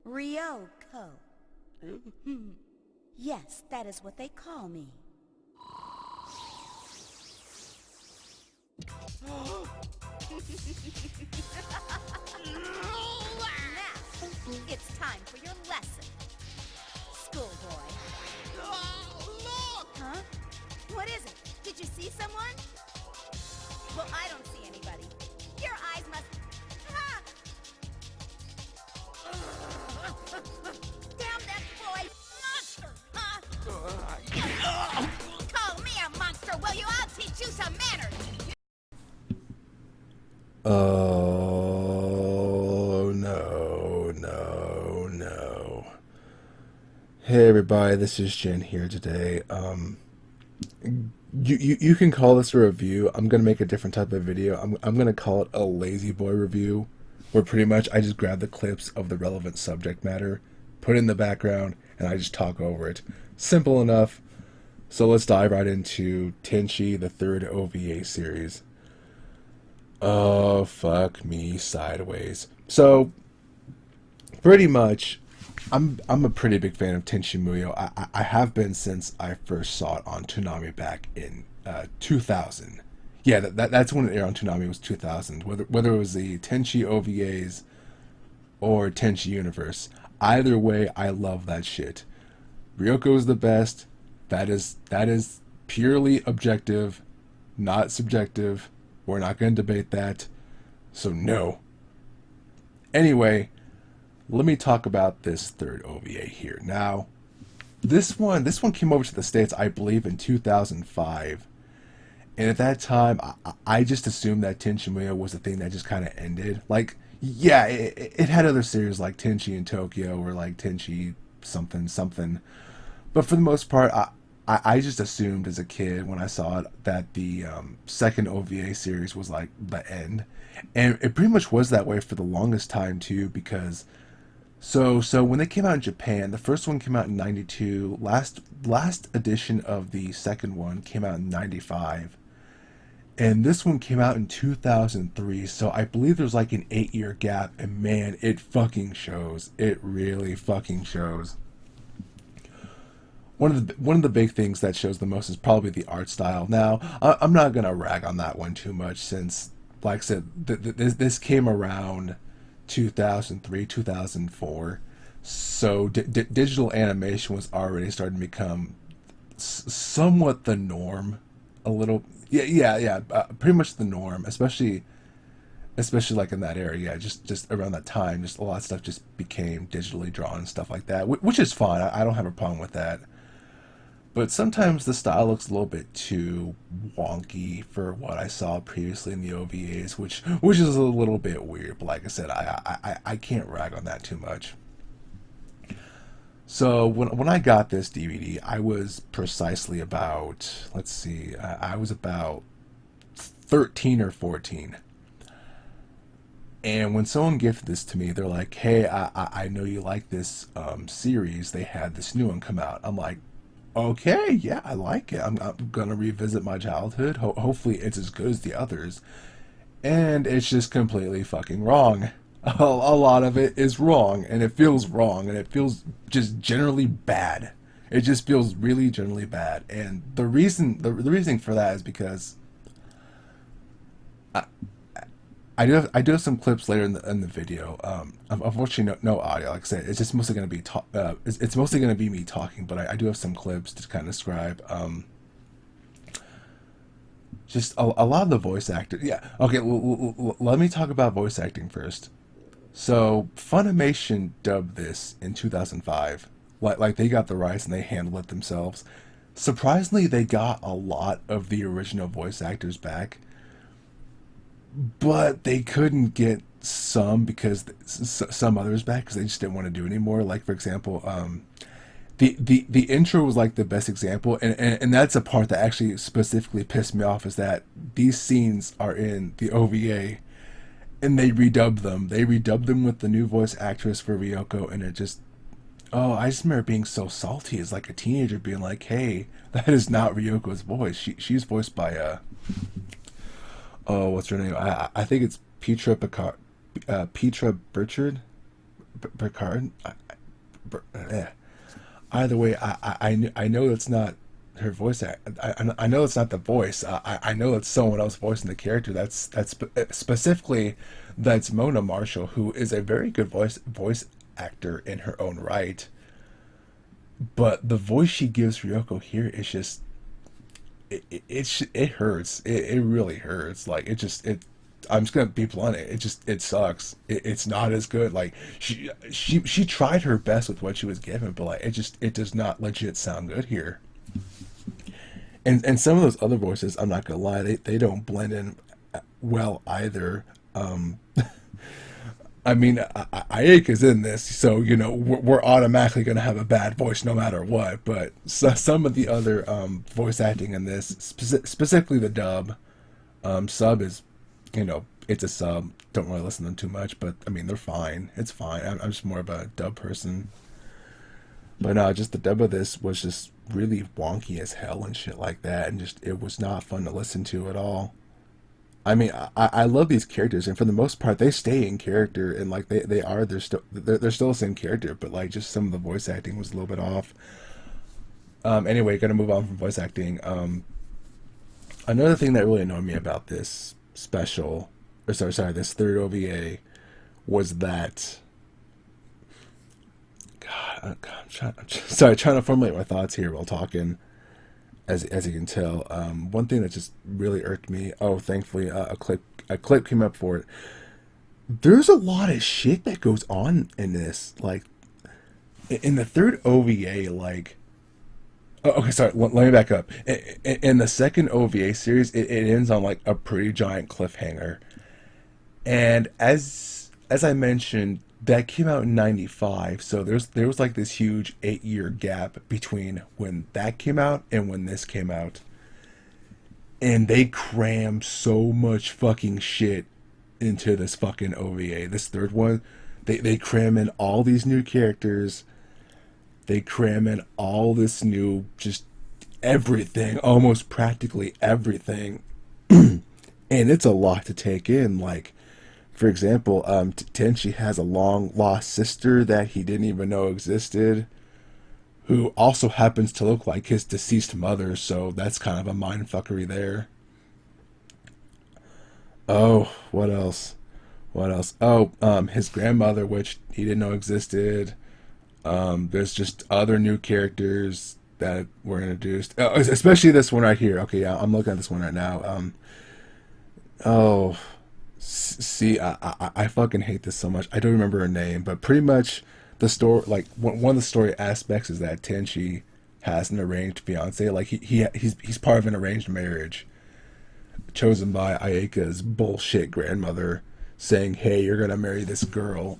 Ryo-Ohki. Yes, that is what they call me. Now, it's time for your lesson, schoolboy. Look! Huh? What is it? Did you see someone? Well, I don't see anybody. Your eyes must... Ah! Damn that boy! Monster! Huh? Call me a monster, will you? I'll teach you some manners! Oh, no. Hey everybody, this is Jen here today. You can call this a review. I'm gonna make a different type of video. I'm gonna call it a lazy boy review, where pretty much I just grab the clips of the relevant subject matter, put it in the background, and I just talk over it. Simple enough. So let's dive right into Tenchi, the third OVA series. Oh, fuck me sideways. So, pretty much, I'm a pretty big fan of Tenchi Muyo. I have been since I first saw it on Toonami back in 2000. Yeah, that's when it aired on Toonami, was 2000. Whether it was the Tenchi OVAs or Tenchi Universe. Either way, I love that shit. Ryoko is the best. That is purely objective, not subjective. We're not going to debate that. So no. Anyway, let me talk about this third OVA here. Now, this one came over to the States, I believe, in 2005. And at that time, I just assumed that Tenchi Muyo was the thing that just kind of ended. Like, yeah, it had other series like Tenchi in Tokyo or like Tenchi something. But for the most part, I just assumed as a kid when I saw it that the second OVA series was like the end. And it pretty much was that way for the longest time too, because so when they came out in Japan, the first one came out in 92, last edition of the second one came out in 95. And this one came out in 2003, so I believe there's like an 8-year gap, and man, it fucking shows. It really fucking shows. One of the big things that shows the most is probably the art style. Now, I'm not gonna rag on that one too much, since, like I said, this came around 2003, 2004, so digital animation was already starting to become somewhat the norm. A little, yeah, pretty much the norm, especially like in that area. Just around that time, just a lot of stuff just became digitally drawn and stuff like that, which is fine. I don't have a problem with that. But sometimes the style looks a little bit too wonky for what I saw previously in the OVAs, which is a little bit weird. But like I said, I can't rag on that too much. So when I got this DVD, I was precisely about, let's see, I was about 13 or 14. And when someone gifted this to me, they're like, "Hey, I know you like this series. They had this new one come out." I'm like, okay, yeah, I like it. I'm gonna revisit my childhood. Hopefully it's as good as the others. And it's just completely fucking wrong. A lot of it is wrong, and it feels wrong, and it feels just generally bad. It just feels really generally bad. And the reason for that is because I do have some clips later in the video. Unfortunately, no audio. Like I said, it's just mostly going to be it's mostly going to be me talking. But I do have some clips to kind of describe. Just a lot of the voice actors. Yeah. Okay. Let me talk about voice acting first. So Funimation dubbed this in 2005. Like they got the rights and they handled it themselves. Surprisingly, they got a lot of the original voice actors back. But they couldn't get some because some others back because they just didn't want to do anymore. Like, for example, the intro was like the best example, and that's a part that actually specifically pissed me off, is that these scenes are in the OVA and they redubbed them. They redubbed them with the new voice actress for Ryoko, and it just, oh, I just remember being so salty as like a teenager, being like, hey, that is not Ryoko's voice. She's voiced by oh, what's her name? I think it's Petra Picard. Petra Burchard, Burkhardt. Either way, I know it's not her voice act. I know it's not the voice. I know it's someone else voicing the character. That's specifically that's Mona Marshall, who is a very good voice actor in her own right. But the voice she gives Ryoko here is just it hurts. It really hurts. Like it. I'm just gonna be blunt. It sucks. It's not as good. Like she tried her best with what she was given, but like it does not legit sound good here. And some of those other voices, I'm not gonna lie, they don't blend in well either. I mean, Ayaka's in this, so you know we're automatically gonna have a bad voice no matter what. But some of the other voice acting in this, specifically the dub, sub is, you know, it's a sub. Don't really listen to them too much, but I mean they're fine. It's fine. I'm just more of a dub person. But no, just the dub of this was just really wonky as hell and shit like that, and just it was not fun to listen to at all. I mean, I love these characters, and for the most part, they stay in character, and like they're still the same character, but like just some of the voice acting was a little bit off. Anyway, gonna move on from voice acting. Another thing that really annoyed me about this special, or sorry, this third OVA, was that. God, I'm trying to formulate my thoughts here while talking. As you can tell, one thing that just really irked me. Oh, thankfully, a clip came up for it. There's a lot of shit that goes on in this. Like in the third OVA, like. Oh, okay, sorry. Let me back up. In the second OVA series, it ends on like a pretty giant cliffhanger, and as I mentioned, that came out in '95. So there was like this huge 8-year gap between when that came out and when this came out, and they crammed so much fucking shit into this fucking OVA. This third one, they cram in all these new characters. They cram in all this new, just everything, almost practically everything. And it's a lot to take in. Like, for example, Tenchi has a long lost sister that he didn't even know existed, who also happens to look like his deceased mother, so that's kind of a mindfuckery there. Oh, what else? Oh, his grandmother, which he didn't know existed. There's just other new characters that were introduced, especially this one right here. Okay, yeah, I'm looking at this one right now. Oh, see, I fucking hate this so much. I don't remember her name, but pretty much the story, like one of the story aspects is that Tenchi has an arranged fiance. Like he's part of an arranged marriage chosen by Ayaka's bullshit grandmother, saying, "Hey, you're gonna marry this girl."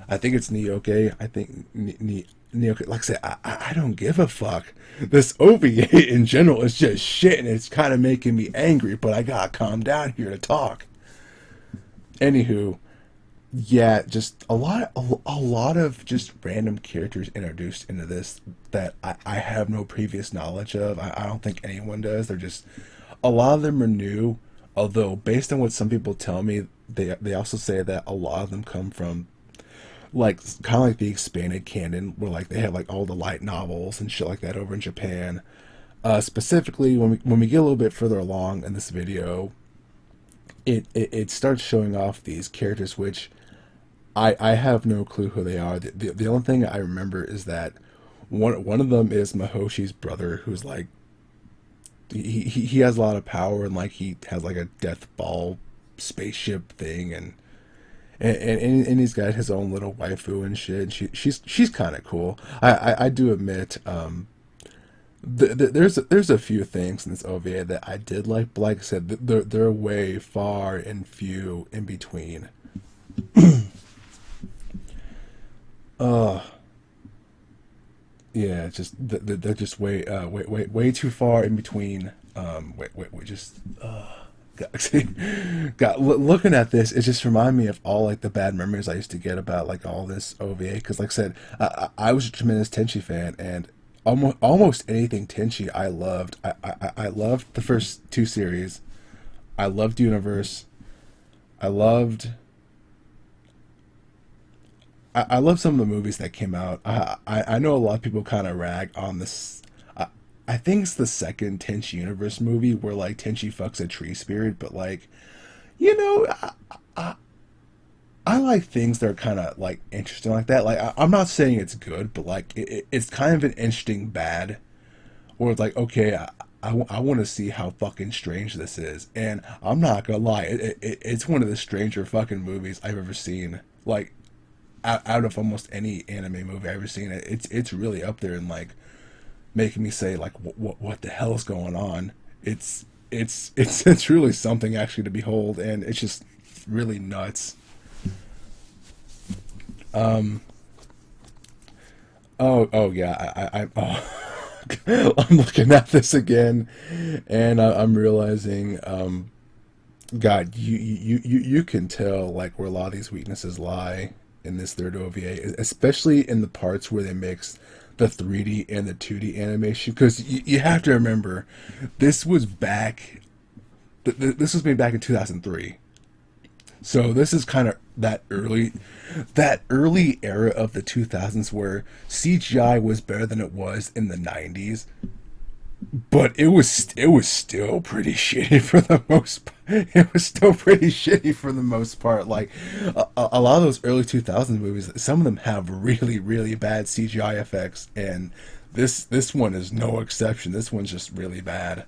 I think it's Ryo-Ohki. I think Ryo-Ohki. Like I said, I don't give a fuck. This OVA in general is just shit, and it's kind of making me angry. But I gotta calm down here to talk. Anywho, yeah, just a lot of just random characters introduced into this that I have no previous knowledge of. I don't think anyone does. They're just, a lot of them are new. Although, based on what some people tell me, they also say that a lot of them come from, like, kind of like the expanded canon, where like they have like all the light novels and shit like that over in Japan. Specifically, when we get a little bit further along in this video, it starts showing off these characters, which I have no clue who they are. The only thing I remember is that one of them is Mahoshi's brother, who's like, he has a lot of power, and like he has like a death ball spaceship thing, and he's got his own little waifu and shit. And she's kind of cool. I do admit, there's a few things in this OVA that I did like, but like I said, they're way far and few in between. Yeah, just they're just way too far in between. Looking at this, it just reminded me of all like the bad memories I used to get about like all this OVA. Because like I said, I was a tremendous Tenchi fan, and almost anything Tenchi I loved. I loved the first 2 series. I loved Universe. I loved I love some of the movies that came out. I know a lot of people kind of rag on this. I think it's the second Tenchi Universe movie where like Tenchi fucks a tree spirit, but like, you know, I like things that are kind of like interesting like that. Like I'm not saying it's good, but like it's kind of an interesting bad, or it's like okay, I want to see how fucking strange this is, and I'm not gonna lie, it's one of the stranger fucking movies I've ever seen. Like out of almost any anime movie I've ever seen, it's really up there and like making me say like what the hell is going on. It's really something actually to behold, and it's just really nuts. Oh yeah, I'm looking at this again, and I'm realizing, God, you can tell like where a lot of these weaknesses lie in this third OVA, especially in the parts where they mix the 3D and the 2D animation, because you have to remember, this was back, this was made back in 2003. So this is kind of that early era of the 2000s where CGI was better than it was in the 90s, but it was still pretty shitty for the most. It was still pretty shitty for the most part. Like a lot of those early 2000s movies, some of them have really bad CGI effects, and this one is no exception. This one's just really bad.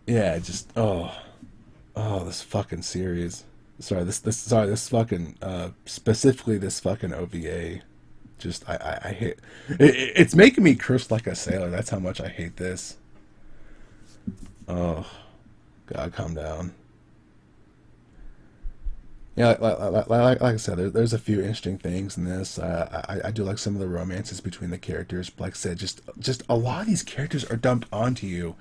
Yeah, just this fucking series. This fucking specifically this fucking OVA. Just I hate it's making me curse like a sailor. That's how much I hate this. Oh, God, calm down. Yeah, like I said, there's a few interesting things in this. I do like some of the romances between the characters. But like I said, just a lot of these characters are dumped onto you.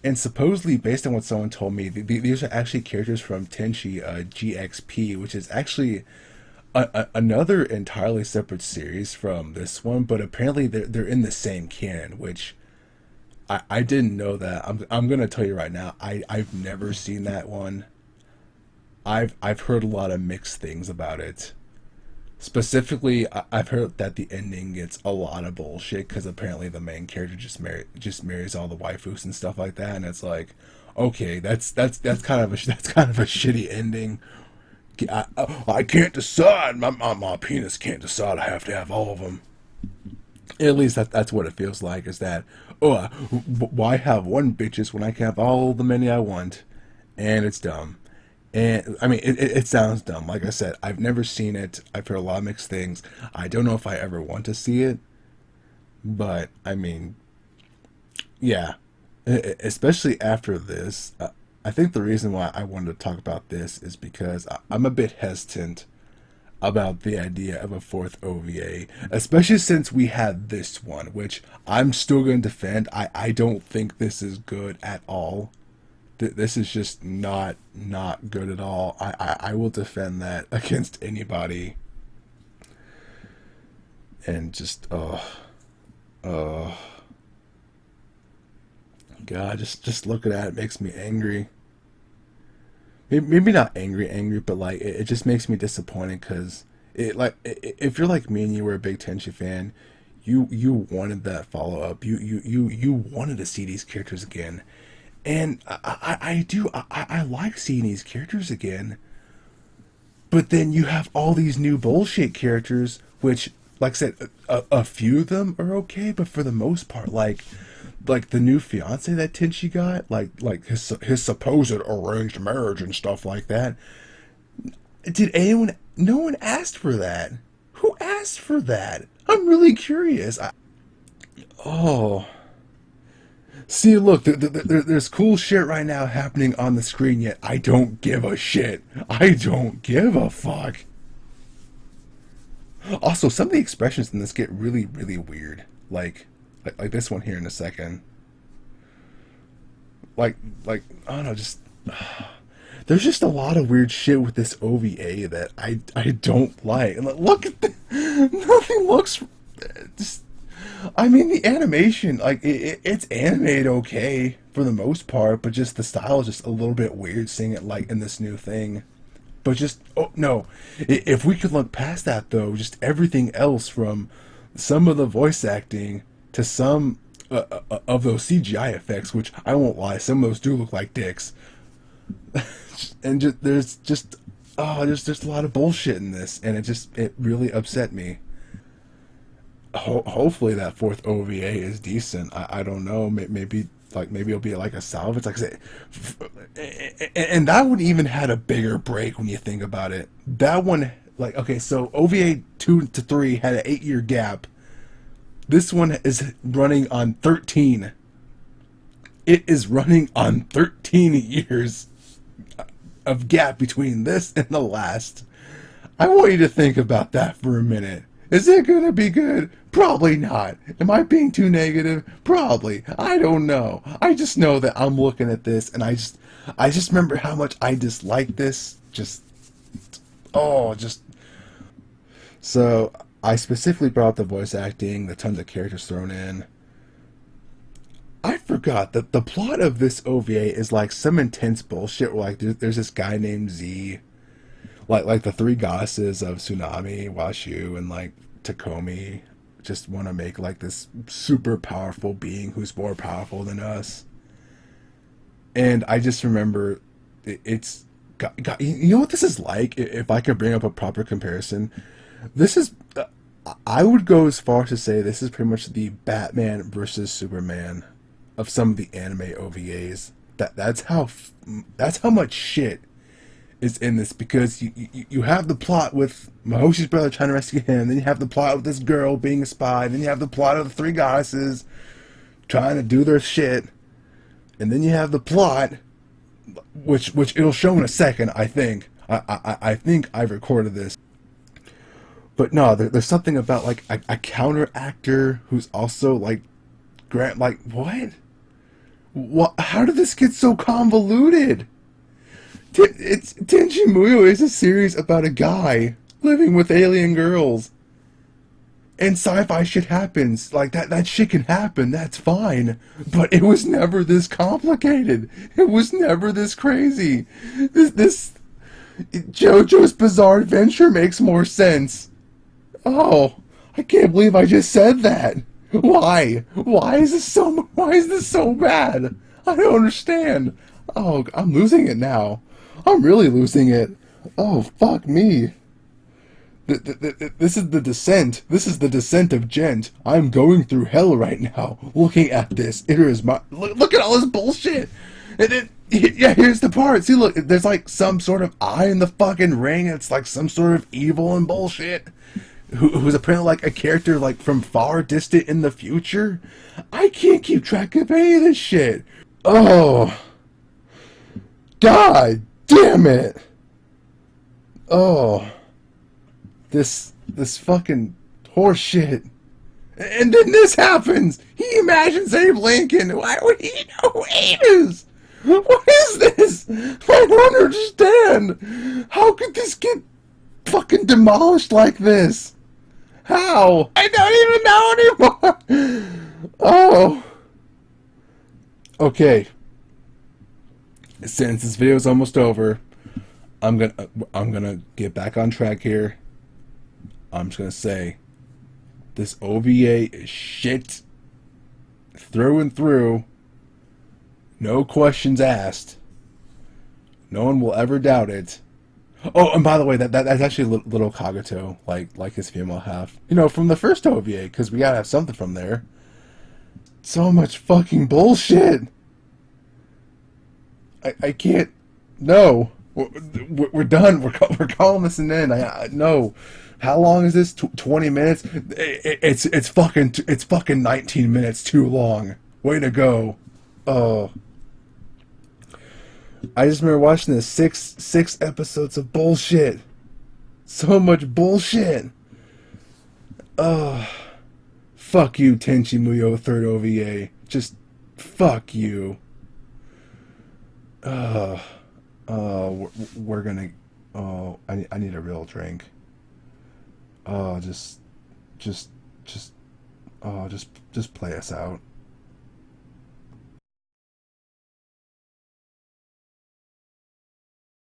And supposedly, based on what someone told me, these are actually characters from Tenchi GXP, which is actually another entirely separate series from this one. But apparently, they're in the same canon, which I didn't know that. I'm gonna tell you right now, I've never seen that one. I've heard a lot of mixed things about it. Specifically, I've heard that the ending gets a lot of bullshit because apparently the main character just marries all the waifus and stuff like that, and it's like, okay, that's kind of a shitty ending. I can't decide. My penis can't decide. I have to have all of them. At least that's what it feels like. Is that why have one bitches when I can have all the many I want, and it's dumb. And I mean, it sounds dumb. Like I said, I've never seen it. I've heard a lot of mixed things. I don't know if I ever want to see it, but I mean, yeah. Especially after this, I think the reason why I wanted to talk about this is because I'm a bit hesitant about the idea of a fourth OVA, especially since we had this one, which I'm still going to defend. I don't think this is good at all. This is just not good at all. I will defend that against anybody. And just God, just looking at it makes me angry. Maybe not angry, but like it just makes me disappointed because if you're like me and you were a big Tenchi fan, you wanted that follow up. You wanted to see these characters again. And I like seeing these characters again. But then you have all these new bullshit characters, which, like I said, a few of them are okay, but for the most part, like the new fiance that Tenchi got, like his supposed arranged marriage and stuff like that. No one asked for that. Who asked for that? I'm really curious. See, look, there's cool shit right now happening on the screen, yet I don't give a shit. I don't give a fuck. Also, some of the expressions in this get really weird. Like this one here in a second. Like, I don't know, just... There's just a lot of weird shit with this OVA that I don't like. And look at nothing looks... Just... I mean, the animation, like, it's animated okay for the most part, but just the style is just a little bit weird seeing it, like, in this new thing. But just, oh no, if we could look past that though, just everything else from some of the voice acting to some of those CGI effects, which I won't lie, some of those do look like dicks. And just, there's just a lot of bullshit in this, and it really upset me. Hopefully that fourth OVA is decent. I don't know, maybe it'll be like a salvage, like I said, and that one even had a bigger break when you think about it. That one, like, okay, so OVA 2 to 3 had an 8-year gap. This one is running on 13. It is running on 13 years of gap between this and the last. I want you to think about that for a minute. Is it gonna be good? Probably not. Am I being too negative? Probably. I don't know. I just know that I'm looking at this and I just remember how much I disliked this. So I specifically brought up the voice acting, the tons of characters thrown in. I forgot that the plot of this OVA is like some intense bullshit where like there's this guy named Z, like the three goddesses of Tsunami, Washu, and like Takomi just want to make like this super powerful being who's more powerful than us. And I just remember it's got, you know what this is like, if I could bring up a proper comparison. This is, I would go as far as to say this is pretty much the Batman versus Superman of some of the anime OVAs. That's how much shit is in this, because you have the plot with Mahoshi's brother trying to rescue him, then you have the plot with this girl being a spy, then you have the plot of the three goddesses trying to do their shit, and then you have the plot which it'll show in a second. I think I've recorded this. But no, there's something about like a counter actor who's also like Grant. Like what? How did this get so convoluted? Tenchi Muyo is a series about a guy living with alien girls, and sci-fi shit happens. Like that shit can happen. That's fine. But it was never this complicated. It was never this crazy. This JoJo's Bizarre Adventure makes more sense. Oh, I can't believe I just said that. Why? Why is this so bad? I don't understand. Oh, I'm losing it now. I'm really losing it. Oh, fuck me. This is the descent. This is the descent of Gent. I'm going through hell right now, looking at this. It is my... Look at all this bullshit. Yeah, here's the part. See, look, there's like some sort of eye in the fucking ring. It's like some sort of evil and bullshit. Who's apparently like a character like from far distant in the future. I can't keep track of any of this shit. Oh, God damn it. Oh, this fucking horse shit. And then this happens. He imagines Abe Lincoln. Why would he know who Abe is? What is this? I don't understand. How could this get fucking demolished like this? How? I don't even know anymore. Oh. Okay. Since this video is almost over, I'm gonna get back on track here. I'm just gonna say this OVA is shit through and through. No questions asked. No one will ever doubt it. Oh, and by the way, that's actually little Kagato, like his female half. You know, from the first OVA, because we gotta have something from there. So much fucking bullshit. I can't. No, we're done. We're calling this an end. No. How long is this? 20 minutes? It's fucking 19 minutes too long. Way to go. Oh. I just remember watching this six episodes of bullshit. So much bullshit. Fuck you, Tenchi Muyo, third OVA. Just fuck you. We're gonna. Oh, I need a real drink. Oh, just play us out.